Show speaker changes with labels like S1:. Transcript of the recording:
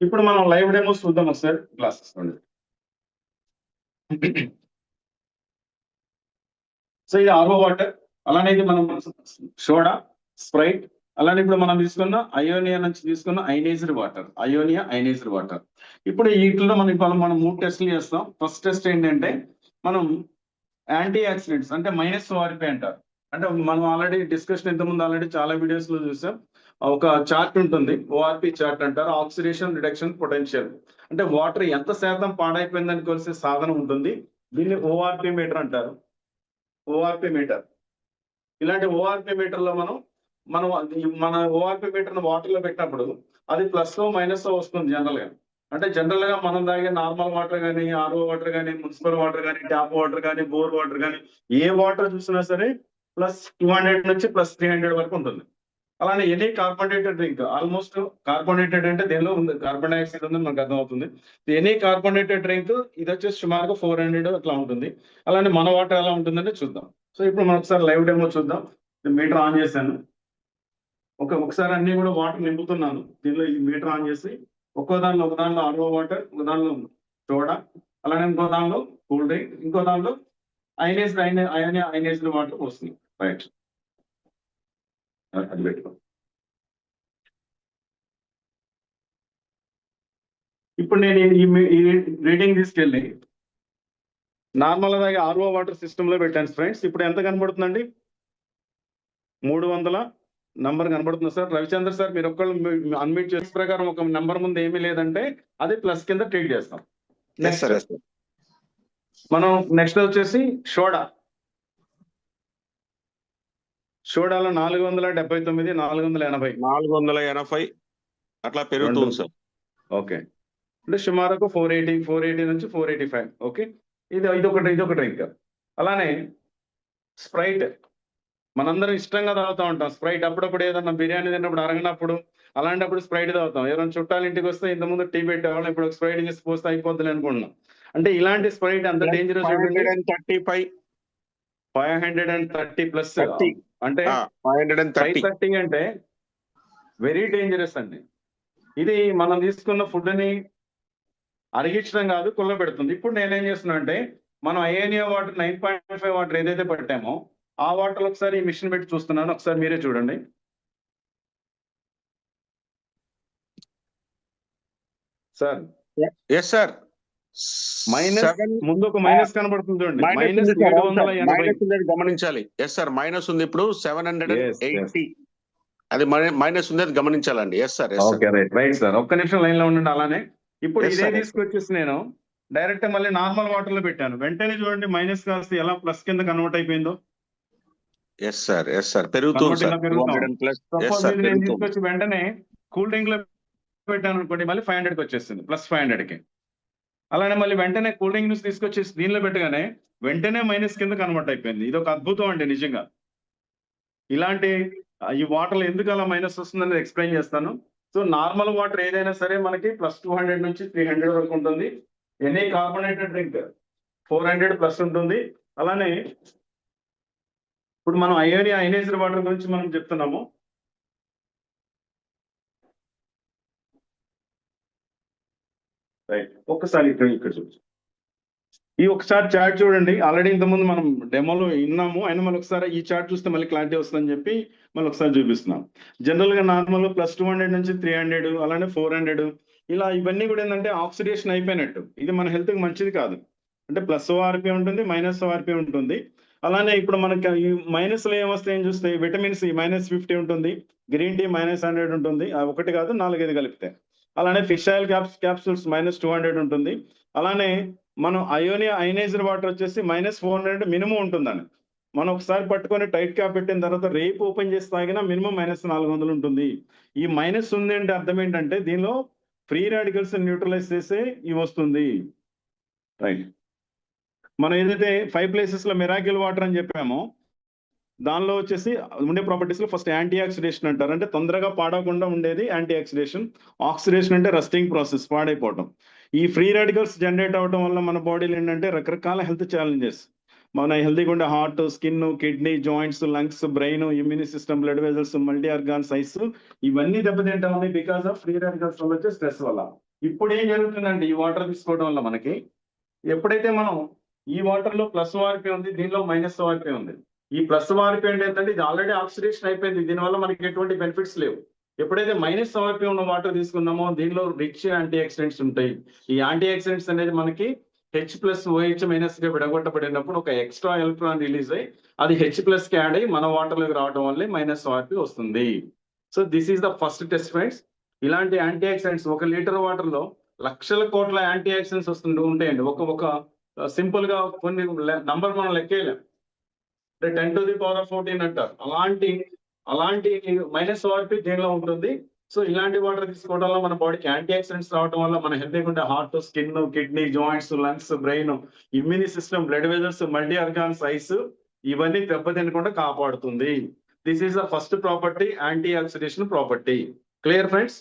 S1: ఇప్పుడు మనం live demos చూద్దాం ఒకసారి క్లాసెస్ నుండి. సో ఇది ఆర్ఓ వాటర్, అలానే ఇది మనం సోడా, స్ప్రైట్, అలానే ఇప్పుడు మనం తీసుకున్న అయోనియా నుంచి తీసుకున్న ఐనైజ్డ్ వాటర్, అయోనియా ఐనైజ్డ్ వాటర్. ఇప్పుడు వీటిలో మనం 3 టెస్టులు చేస్తాం. ఫస్ట్ టెస్ట్ ఏంటంటే మనం యాంటీ ఆక్సిడెంట్స్ అంటే -ORP అంటారు. అంటే మనం ఆల్రెడీ డిస్కషన్ ఇంతకుముందు ఆల్రెడీ చాలా వీడియోస్ లో చూసాం. ఒక చార్ట్ ఉంటుంది, ఓఆర్పి చార్ట్ అంటారు, ఆక్సిడేషన్ రిడక్షన్ పొటెన్షియల్. అంటే వాటర్ ఎంత శాతం పాడైపోయిందని కొలిసే సాధనం ఉంటుంది, దీన్ని ఓఆర్పి మీటర్ అంటారు. ఓఆర్పి మీటర్, ఇలాంటి ఓఆర్పి మీటర్ లో మన ఓఆర్పి మీటర్ వాటర్ లో పెట్టినప్పుడు అది ప్లస్ మైనస్ వస్తుంది జనరల్ గా. అంటే జనరల్ గా మనం తాగే నార్మల్ వాటర్ కానీ, ఆర్ఓ వాటర్ కానీ, మున్సిపల్ వాటర్ కానీ, ట్యాప్ వాటర్ కానీ, బోర్ వాటర్ కానీ, ఏ వాటర్ చూసినా సరే +200 నుంచి +300 వరకు ఉంటుంది. అలానే any carbonated drink, almost carbonated అంటే దేనిలో ఉంది, కార్బన్ డైఆక్సైడ్ ఉంది మనకు అర్థమవుతుంది. ఎనీ కార్బోనేటెడ్ డ్రింక్ ఇది వచ్చేసి సుమారుగా 400 అట్లా ఉంటుంది. అలానే మన వాటర్ ఎలా ఉంటుందంటే చూద్దాం. సో ఇప్పుడు మనం ఒకసారి లైవ్ డెమో చూద్దాం. మీటర్ ఆన్ చేశాను, ఒకసారి అన్ని కూడా వాటర్ నింపుతున్నాను దీనిలో. ఈ మీటర్ ఆన్ చేసి ఒక దానిలో ఆర్ఓ వాటర్, ఒక దానిలో సోడా, అలానే ఇంకో దానిలో కూల్ డ్రింక్, ఇంకో దానిలో ఐనైజ్డ్ వాటర్ వస్తుంది. రైట్, అది పెట్టుకో. ఇప్పుడు నేను ఈ రీడింగ్ తీసుకెళ్ళి నార్మల్ గా ఆర్ఓ వాటర్ సిస్టమ్ లో పెట్టాను ఫ్రెండ్స్. ఇప్పుడు ఎంత కనబడుతుందండి? 300 నంబర్ కనబడుతుంది సార్. రవిచంద్ర సార్ మీరు ఒక్కళ్ళు అన్మ్యూట్ చేసే ప్రకారం ఒక నెంబర్ ముందు ఏమీ లేదంటే అది ప్లస్ కింద ట్రీట్ చేస్తాం. నెక్స్ట్ మనం వచ్చేసి సోడాలో 479, 480
S2: అట్లా పెరుగుతుంది సార్.
S1: ఓకే, అంటే సుమారుకు 480 నుంచి 485. ఓకే, ఇదొక డ్రింక్. అలానే స్ప్రైట్ మనందరం ఇష్టంగా తాగుతూ ఉంటాం స్ప్రైట్. అప్పుడప్పుడు ఏదన్నా బిర్యానీ తిన్నప్పుడు అరగనప్పుడు అలాంటప్పుడు స్ప్రైట్ తాగుతాం. ఎవరైనా చుట్టాలు ఇంటికి వస్తే ఇంతకుముందు టీ పెట్టేవాళ్ళం, ఇప్పుడు స్ప్రైట్ చేసి పోస్తే అయిపోద్ది అనుకుంటున్నాం. అంటే ఇలాంటి స్ప్రైట్ అంత డేంజరస్. 530 ప్లస్ అంటే 530 అంటే వెరీ డేంజరస్ అండి. ఇది మనం తీసుకున్న ఫుడ్ ని అరిగించడం కాదు, కుళ్ళ పెడుతుంది. ఇప్పుడు నేనేం చేస్తున్నా అంటే మనం అయోనియా వాటర్ 9.5 వాటర్ ఏదైతే పట్టామో ఆ వాటర్ ఒకసారి ఈ మిషన్ పెట్టి చూస్తున్నాను, ఒకసారి మీరే చూడండి సార్.
S2: ఎస్ సార్,
S1: ముందు ఒక మైనస్ కనబడుతుంది చూడండి, -780
S2: గమనించాలి. ఎస్ సార్, మైనస్ ఉంది ఇప్పుడు 780. అది మైనస్ ఉంది, అది గమనించాలండి. Yes sir.
S1: రైట్ సార్, ఒక్క నిమిషం లైన్ లో ఉండండి. అలానే ఇప్పుడు ఇదే తీసుకొచ్చేసి నేను డైరెక్ట్ మళ్ళీ నార్మల్ వాటర్ లో పెట్టాను. వెంటనే చూడండి మైనస్ కాస్త ఎలా ప్లస్ కింద కన్వర్ట్ అయిపోయిందో.
S2: ఎస్ సార్, పెరుగుతుంది.
S1: తీసుకొచ్చి వెంటనే కూల్ డ్రింక్ లో పెట్టాను అనుకోండి, మళ్ళీ 500కి వచ్చేస్తుంది, +500కి. అలానే మళ్ళీ వెంటనే కూల్ డ్రింక్ నుంచి తీసుకొచ్చేసి దీనిలో పెట్టగానే వెంటనే మైనస్ కింద కన్వర్ట్ అయిపోయింది. ఇది ఒక అద్భుతం అండి నిజంగా. ఇలాంటి ఈ వాటర్ ఎందుకు అలా మైనస్ వస్తుందని ఎక్స్ప్లెయిన్ చేస్తాను. సో నార్మల్ వాటర్ ఏదైనా సరే మనకి +200 నుంచి 300 వరకు ఉంటుంది. ఎనీ కార్బోనేటెడ్ డ్రింక్ 400 ప్లస్ ఉంటుంది. అలానే ఇప్పుడు మనం అయోనియా ఐనైజ్డ్ వాటర్ గురించి మనం చెప్తున్నాము. రైట్, ఒక్కసారి ఇక్కడ చూడండి. ఈ ఒకసారి చార్ట్ చూడండి. ఆల్రెడీ ఇంతకుముందు మనం డెమోలో విన్నాము, అయినా మళ్ళీ ఒకసారి ఈ చార్ట్ చూస్తే మళ్ళీ క్లారిటీ వస్తుందని చెప్పి మళ్ళీ ఒకసారి చూపిస్తున్నాం. జనరల్ గా నార్మల్ +200 నుంచి 300, అలానే 400 ఇలా ఇవన్నీ కూడా ఏంటంటే ఆక్సిడేషన్ అయిపోయినట్టు. ఇది మన హెల్త్ కి మంచిది కాదు. అంటే +ORP ఉంటుంది, -ORP ఉంటుంది. అలానే ఇప్పుడు మనకి ఈ మైనస్ లో ఏమొస్తాయని చూస్తే విటమిన్ సి -50 ఉంటుంది, గ్రీన్ టీ -100 ఉంటుంది. ఒకటి కాదు 4-5 కలిపితే. అలానే ఫిష్ ఆయిల్ క్యాప్సూల్స్ -200 ఉంటుంది. అలానే మనం అయోనియా ఐనైజ్డ్ వాటర్ వచ్చేసి -400 మినిమం ఉంటుందని. మనం ఒకసారి పట్టుకొని టైట్ క్యాప్ పెట్టిన తర్వాత రేపు ఓపెన్ చేసి తాగినా మినిమం -400 ఉంటుంది. ఈ మైనస్ ఉంది అంటే అర్థం ఏంటంటే దీనిలో ఫ్రీ రాడికల్స్ న్యూట్రలైజ్ చేసే ఇవి వస్తుంది. రైట్, మనం ఏదైతే 5 ప్లేసెస్ లో మిరాకిల్ వాటర్ అని చెప్పామో దానిలో వచ్చేసి ఉండే ప్రాపర్టీస్ లో ఫస్ట్ యాంటీ ఆక్సిడేషన్ అంటారు. అంటే తొందరగా పాడకుండా ఉండేది యాంటీ ఆక్సిడేషన్. ఆక్సిడేషన్ అంటే రస్టింగ్ ప్రాసెస్, పాడైపోవటం. ఈ ఫ్రీ రాడికల్స్ జనరేట్ అవడం వల్ల మన బాడీలో ఏంటంటే రకరకాల హెల్త్ ఛాలెంజెస్, మన హెల్తీగా ఉండే heart, skin, kidney, joints, lungs, brain, immune system, blood vessels, multi organ size ఇవన్నీ దెబ్బతింటా ఉన్నాయి బికాస్ ఆఫ్ ఫ్రీ రాడికల్స్ వల్ల వచ్చే స్ట్రెస్ వల్ల. ఇప్పుడు ఏం జరుగుతుందంటే ఈ వాటర్ తీసుకోవడం వల్ల మనకి ఎప్పుడైతే మనం ఈ వాటర్ లో ప్లస్ వార్పీ ఉంది, దీనిలో మైనస్ వార్పీ ఉంది. ఈ ప్లస్ వార్పీ అంటే ఏంటంటే ఇది ఆల్రెడీ ఆక్సిడేషన్ అయిపోయింది, దీనివల్ల మనకి ఎటువంటి బెనిఫిట్స్ లేవు. ఎప్పుడైతే మైనస్ వార్పీ ఉన్న వాటర్ తీసుకున్నామో దీనిలో రిచ్ యాంటీ ఆక్సిడెంట్స్ ఉంటాయి. ఈ యాంటీ ఆక్సిడెంట్స్ అనేది మనకి H+OH- గా విడగొట్టబడినప్పుడు ఒక ఎక్స్ట్రా ఎలక్ట్రాన్ రిలీజ్ అయ్యి అది H+ కి యాడ్ అయ్యి మన వాటర్ లోకి రావడం వల్లే మైనస్ వార్పీ వస్తుంది. So this is the first test friends. ఇలాంటి యాంటీ ఆక్సిడెంట్స్ 1 లీటర్ వాటర్ లో లక్షల కోట్ల యాంటీ ఆక్సిడెంట్స్ ఉంటాయండి. ఒక సింపుల్ గా కొన్ని నంబర్ మనం లెక్కేయలేం. 10⁻14 అంటారు. అలాంటి మైనస్ వార్పీ దీనిలో ఉంటుంది. సో ఇలాంటి వాటర్ తీసుకోవడం వల్ల మన బాడీకి యాంటీ ఆక్సిడెంట్స్ రావడం వల్ల మన హెల్త్ ఉండే heart, skin, kidney, joints, lungs, brain, immune system, blood vessels, multi organs, eyes ఇవన్నీ దెబ్బతినకుండా కాపాడుతుంది. This is the first property, anti oxidation property. Clear friends?